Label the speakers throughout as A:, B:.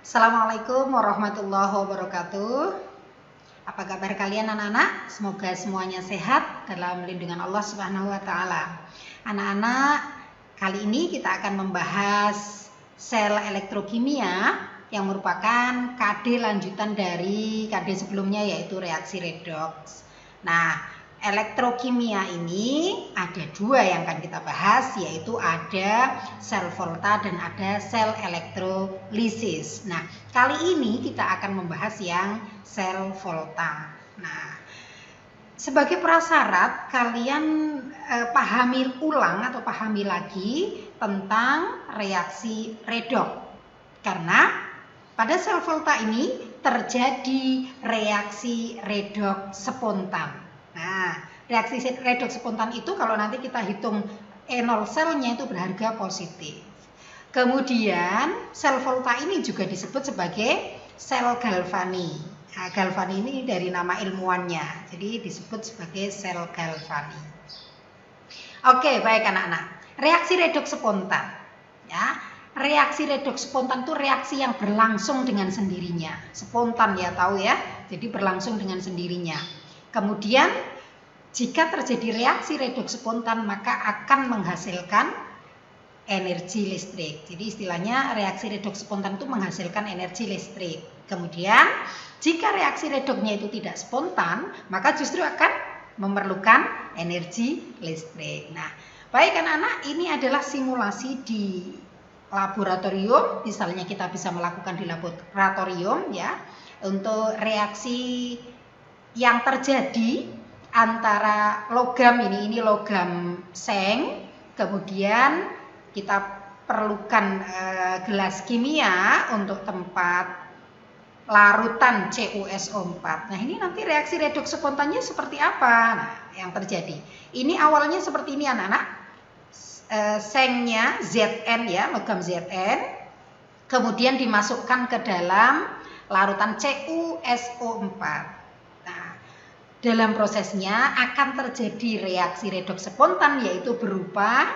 A: Assalamualaikum warahmatullahi wabarakatuh. Apa kabar kalian anak-anak? Semoga semuanya sehat dalam lindungan Allah Subhanahu wa taala. Anak-anak, kali ini kita akan membahas sel elektrokimia yang merupakan KD lanjutan dari KD sebelumnya, yaitu reaksi redoks. Nah, elektrokimia ini ada dua yang akan kita bahas, yaitu ada sel volta dan ada sel elektrolisis. Nah, kali ini kita akan membahas yang sel volta. Nah, sebagai prasyarat kalian pahami ulang atau pahami lagi tentang reaksi redoks. Karena pada sel volta ini terjadi reaksi redoks spontan. Nah, reaksi redoks spontan itu kalau nanti kita hitung E0 selnya itu berharga positif. Kemudian sel volta ini juga disebut sebagai sel Galvani. Nah, Galvani ini dari nama ilmuannya, jadi disebut sebagai sel Galvani. Oke, baik anak-anak. Reaksi redoks spontan, ya. Reaksi redoks spontan itu reaksi yang berlangsung dengan sendirinya. Spontan ya, tahu ya. Jadi berlangsung dengan sendirinya. Kemudian jika terjadi reaksi redoks spontan maka akan menghasilkan energi listrik. Jadi istilahnya reaksi redoks spontan itu menghasilkan energi listrik. Kemudian jika reaksi redoksnya itu tidak spontan maka justru akan memerlukan energi listrik. Nah, baik anak-anak, ini adalah simulasi di laboratorium. Misalnya kita bisa melakukan di laboratorium ya, untuk reaksi yang terjadi antara logam ini logam seng, kemudian kita perlukan gelas kimia untuk tempat larutan CuSO4. Nah, ini nanti reaksi redoks spontannya seperti apa? Nah, yang terjadi ini awalnya seperti ini anak-anak. Sengnya Zn ya, logam Zn, kemudian dimasukkan ke dalam larutan CuSO4. Dalam prosesnya akan terjadi reaksi redoks spontan, yaitu berupa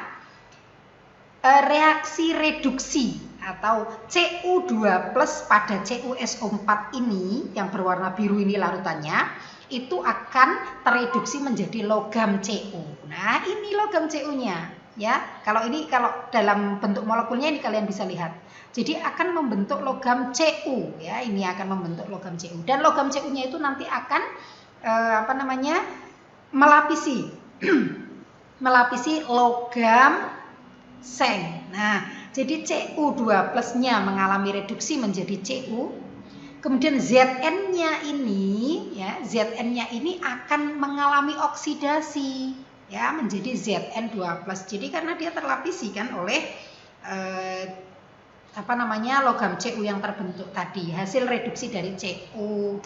A: reaksi reduksi atau Cu2+ pada CuSO4 ini yang berwarna biru ini larutannya itu akan tereduksi menjadi logam Cu. Nah, ini logam Cu-nya ya. Kalau dalam bentuk molekulnya ini kalian bisa lihat. Jadi akan membentuk logam Cu ya, ini akan membentuk logam Cu dan logam Cu-nya itu nanti akan melapisi melapisi logam seng. Nah, jadi Cu2+-nya mengalami reduksi menjadi Cu. Kemudian Zn-nya ini ya, Zn-nya ini akan mengalami oksidasi ya menjadi Zn2+. Jadi karena dia terlapisi kan oleh logam Cu yang terbentuk tadi, hasil reduksi dari Cu2+.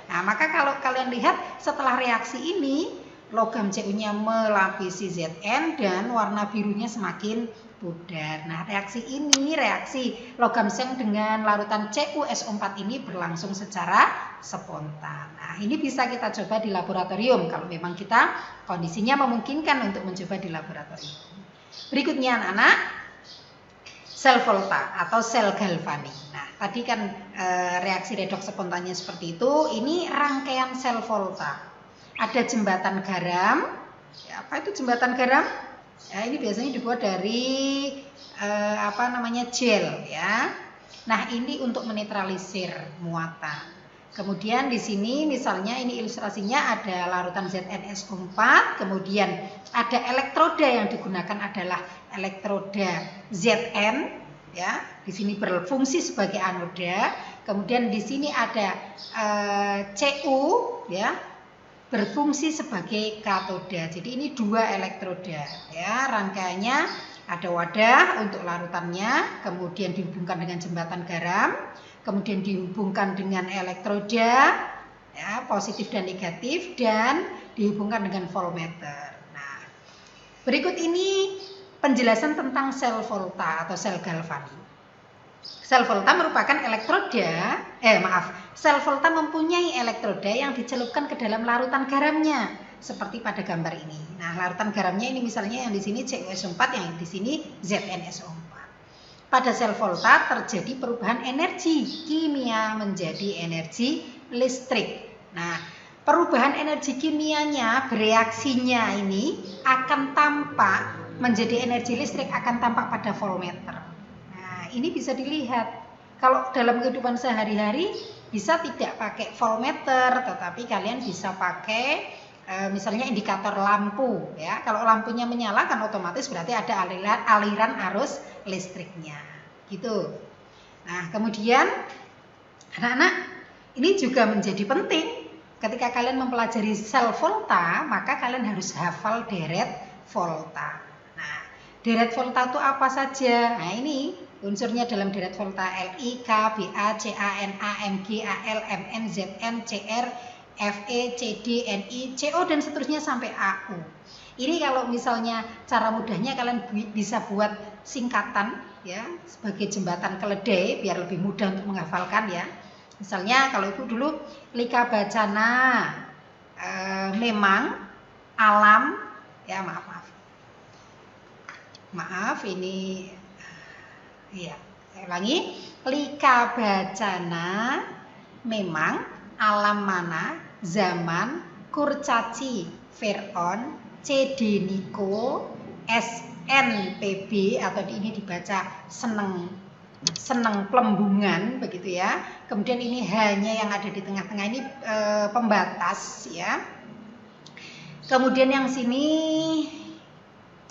A: Nah, maka kalau kalian lihat setelah reaksi ini, logam Cu-nya melapisi Zn dan warna birunya semakin pudar. Nah, reaksi ini, reaksi logam seng dengan larutan CuSO4 ini berlangsung secara spontan. Nah, ini bisa kita coba di laboratorium kalau memang kita kondisinya memungkinkan untuk mencoba di laboratorium. Berikutnya anak-anak, sel volta atau sel Galvani. Nah, tadi kan reaksi redoks spontannya seperti itu. Ini rangkaian sel volta. Ada jembatan garam. Ya, apa itu jembatan garam? Ya, ini biasanya dibuat dari gel ya. Nah, ini untuk menetralisir muatan. Kemudian di sini misalnya ini ilustrasinya ada larutan ZnSO4, kemudian ada elektroda yang digunakan adalah elektroda Zn ya. Di sini berfungsi sebagai anoda. Kemudian di sini ada Cu ya, berfungsi sebagai katoda. Jadi ini dua elektroda ya. Rangkaiannya ada wadah untuk larutannya, kemudian dihubungkan dengan jembatan garam, kemudian dihubungkan dengan elektroda ya, positif dan negatif, dan dihubungkan dengan voltmeter. Nah, berikut ini penjelasan tentang sel volta atau sel Galvani. Sel volta merupakan sel volta mempunyai elektroda yang dicelupkan ke dalam larutan garamnya seperti pada gambar ini. Nah, larutan garamnya ini misalnya yang di sini CuSO4, yang di sini ZnSO4. pada sel volta terjadi perubahan energi kimia menjadi energi listrik. Nah, perubahan energi kimianya, bereaksinya ini akan tampak menjadi energi listrik, akan tampak pada voltmeter. Nah, ini bisa dilihat. Kalau dalam kehidupan sehari-hari bisa tidak pakai voltmeter, tetapi kalian bisa pakai misalnya indikator lampu ya. Kalau lampunya menyala kan otomatis berarti ada aliran arus listriknya gitu. Nah, kemudian anak-anak, ini juga menjadi penting ketika kalian mempelajari sel volta, maka kalian harus hafal deret volta. Nah, deret volta itu apa saja? Nah, ini unsurnya dalam deret volta: Li, K, Ba, Ca, Na, Mg, Al, Mn, Zn, Cr, Fe, Cd, Ni, Co dan seterusnya sampai Au. Ini kalau misalnya cara mudahnya kalian bisa buat singkatan ya sebagai jembatan keledai biar lebih mudah untuk menghafalkan ya. Misalnya kalau ibu dulu lika bacana memang alam ya, maaf ini ya, saya ulangi, lika bacana memang alam mana zaman kurcaci Fir'aun CD Niko SNPB atau ini dibaca seneng pelembungan begitu ya. Kemudian ini hanya yang ada di tengah-tengah ini pembatas ya. Kemudian yang sini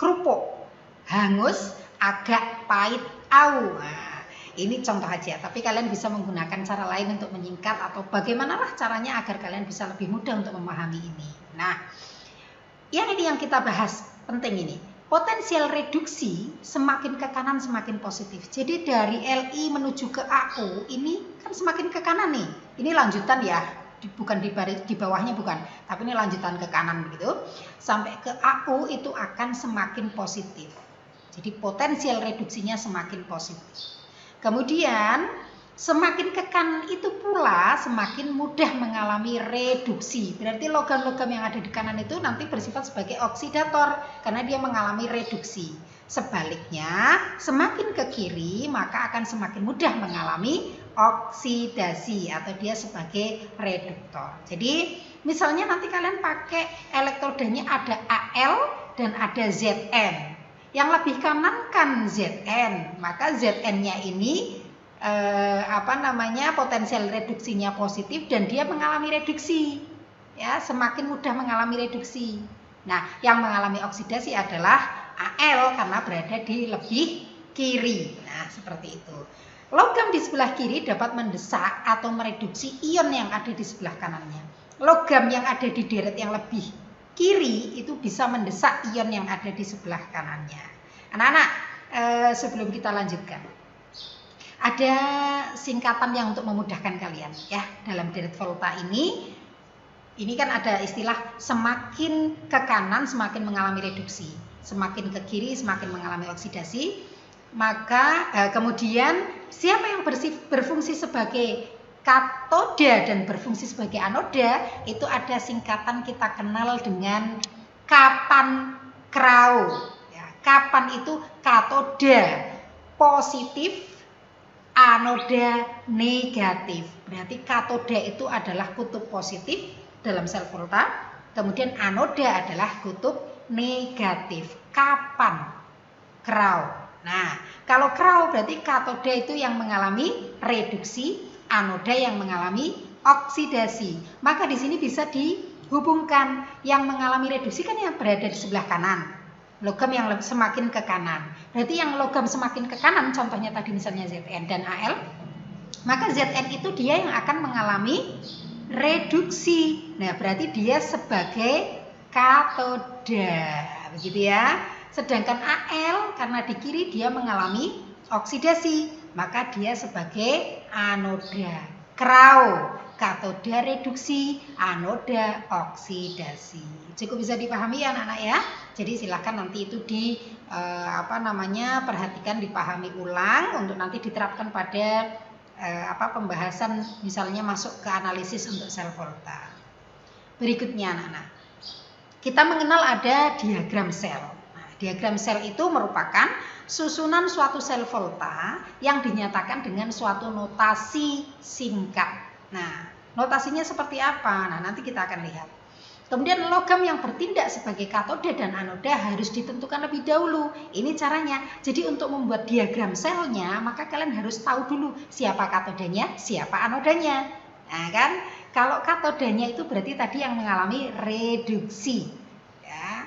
A: kerupuk, hangus, agak pahit, au. Nah, ini contoh aja, tapi kalian bisa menggunakan cara lain untuk menyingkat atau bagaimanalah caranya agar kalian bisa lebih mudah untuk memahami ini. Nah, ini yang kita bahas penting ini. Potensial reduksi semakin ke kanan semakin positif. Jadi dari Li menuju ke Au ini kan semakin ke kanan nih. Ini lanjutan ya, bukan di bawahnya bukan, tapi ini lanjutan ke kanan begitu. Sampai ke Au itu akan semakin positif. Jadi potensial reduksinya semakin positif. Kemudian semakin ke kanan itu pula semakin mudah mengalami reduksi. Berarti logam-logam yang ada di kanan itu nanti bersifat sebagai oksidator karena dia mengalami reduksi. Sebaliknya, semakin ke kiri maka akan semakin mudah mengalami oksidasi atau dia sebagai reduktor. Jadi, misalnya nanti kalian pakai elektrodanya ada Al dan ada Zn. Yang lebih kanan kan Zn, maka Zn-nya ini potensial reduksinya positif dan dia mengalami reduksi ya, semakin mudah mengalami reduksi. Nah, yang mengalami oksidasi adalah Al karena berada di lebih kiri. Nah, seperti itu. Logam di sebelah kiri dapat mendesak atau mereduksi ion yang ada di sebelah kanannya. Logam yang ada di deret yang lebih kiri itu bisa mendesak ion yang ada di sebelah kanannya. Anak-anak, sebelum kita lanjutkan, ada singkatan yang untuk memudahkan kalian ya dalam deret volta ini. Ini kan ada istilah semakin ke kanan semakin mengalami reduksi, semakin ke kiri semakin mengalami oksidasi. Maka kemudian siapa yang berfungsi sebagai katoda dan berfungsi sebagai anoda itu ada singkatan kita kenal dengan kapan krau. Ya, kapan itu katoda positif, anoda negatif. Berarti katoda itu adalah kutub positif dalam sel volta, kemudian anoda adalah kutub negatif. Kapan krau. Nah, kalau krau berarti katoda itu yang mengalami reduksi, anoda yang mengalami oksidasi. Maka di sini bisa dihubungkan, yang mengalami reduksi kan yang berada di sebelah kanan. Logam yang semakin ke kanan. Berarti yang logam semakin ke kanan, contohnya tadi misalnya Zn dan Al, maka Zn itu dia yang akan mengalami reduksi. Nah, berarti dia sebagai katoda. Begitu ya. Sedangkan Al karena di kiri dia mengalami oksidasi, maka dia sebagai anoda. Krau, katoda reduksi, anoda oksidasi. Cukup bisa dipahami ya anak-anak ya. Jadi silakan nanti itu perhatikan, dipahami ulang untuk nanti diterapkan pada pembahasan misalnya masuk ke analisis untuk sel volta. Berikutnya anak-anak, kita mengenal ada diagram sel. Nah, Diagram sel itu merupakan susunan suatu sel volta yang dinyatakan dengan suatu notasi singkat. Nah, notasinya seperti apa? Nah, nanti kita akan lihat. Kemudian logam yang bertindak sebagai katoda dan anoda harus ditentukan lebih dahulu. Ini caranya. Jadi untuk membuat diagram selnya, maka kalian harus tahu dulu siapa katodanya, siapa anodanya. Nah kan, kalau katodanya itu berarti tadi yang mengalami reduksi. Ya.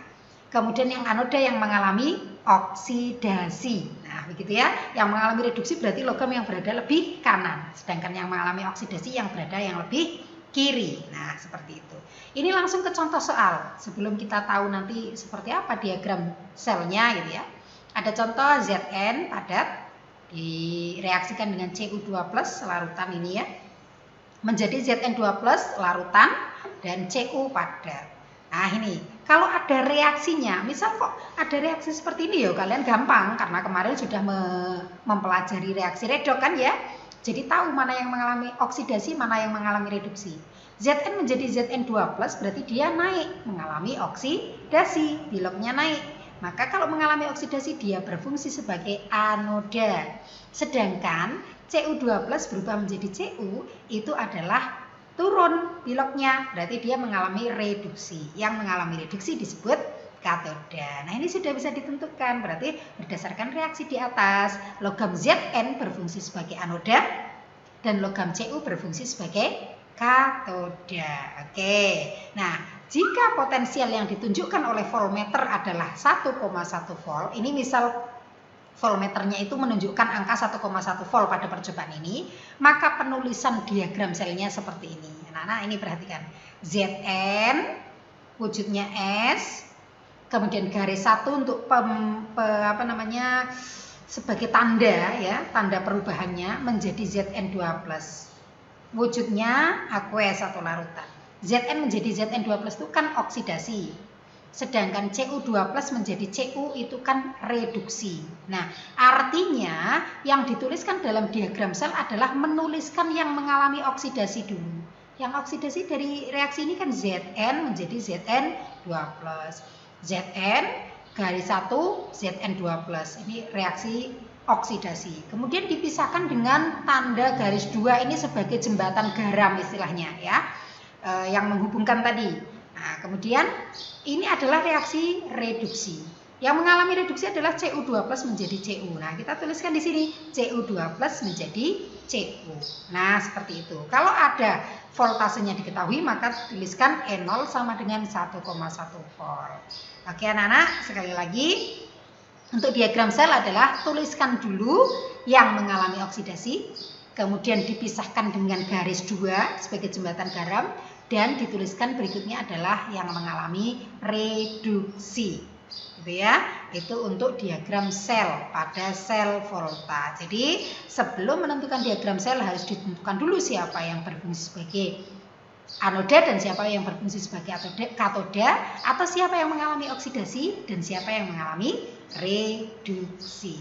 A: Kemudian yang anoda yang mengalami oksidasi. Nah begitu ya, yang mengalami reduksi berarti logam yang berada lebih kanan. Sedangkan yang mengalami oksidasi yang berada yang lebih kiri. Nah, seperti itu. Ini langsung ke contoh soal. Sebelum kita tahu nanti seperti apa diagram selnya gitu ya. Ada contoh Zn padat direaksikan dengan Cu2+ larutan ini ya. Menjadi Zn2+ larutan dan Cu padat. Nah, ini kalau ada reaksinya, misal kok ada reaksi seperti ini ya, kalian gampang karena kemarin sudah mempelajari reaksi redox kan ya. Jadi tahu mana yang mengalami oksidasi, mana yang mengalami reduksi. Zn menjadi Zn2+, berarti dia naik, mengalami oksidasi, bilognya naik. Maka kalau mengalami oksidasi, dia berfungsi sebagai anoda. Sedangkan Cu2+ berubah menjadi Cu, itu adalah turun bilognya, berarti dia mengalami reduksi. Yang mengalami reduksi disebut katoda. Nah, ini sudah bisa ditentukan, berarti berdasarkan reaksi di atas, logam Zn berfungsi sebagai anoda dan logam Cu berfungsi sebagai katoda. Oke. Nah, jika potensial yang ditunjukkan oleh voltmeter adalah 1,1 volt, ini misal voltmeternya itu menunjukkan angka 1,1 volt pada percobaan ini, maka penulisan diagram selnya seperti ini. Nah, ini perhatikan. Zn wujudnya S, kemudian garis 1 untuk sebagai tanda ya, tanda perubahannya menjadi Zn2+. Wujudnya aqueous atau larutan. Zn menjadi Zn2+ itu kan oksidasi. Sedangkan Cu2+ menjadi Cu itu kan reduksi. Nah, artinya yang dituliskan dalam diagram sel adalah menuliskan yang mengalami oksidasi dulu. Yang oksidasi dari reaksi ini kan Zn menjadi Zn2+. Zn garis 1 Zn2+. Ini reaksi oksidasi. Kemudian dipisahkan dengan tanda garis 2 ini sebagai jembatan garam istilahnya ya. Yang menghubungkan tadi. Nah, kemudian ini adalah reaksi reduksi. Yang mengalami reduksi adalah Cu2+ menjadi Cu. Nah, kita tuliskan di sini Cu2+ menjadi Cu. Nah, seperti itu. Kalau ada voltasenya diketahui, maka tuliskan E0 sama dengan 1,1 volt. Oke, anak-anak, sekali lagi untuk diagram sel adalah tuliskan dulu yang mengalami oksidasi, kemudian dipisahkan dengan garis 2 sebagai jembatan garam, dan dituliskan berikutnya adalah yang mengalami reduksi. Gitu ya. Itu untuk diagram sel pada sel volta. Jadi sebelum menentukan diagram sel harus ditentukan dulu siapa yang berfungsi sebagai anoda dan siapa yang berfungsi sebagai katoda, atau siapa yang mengalami oksidasi dan siapa yang mengalami reduksi.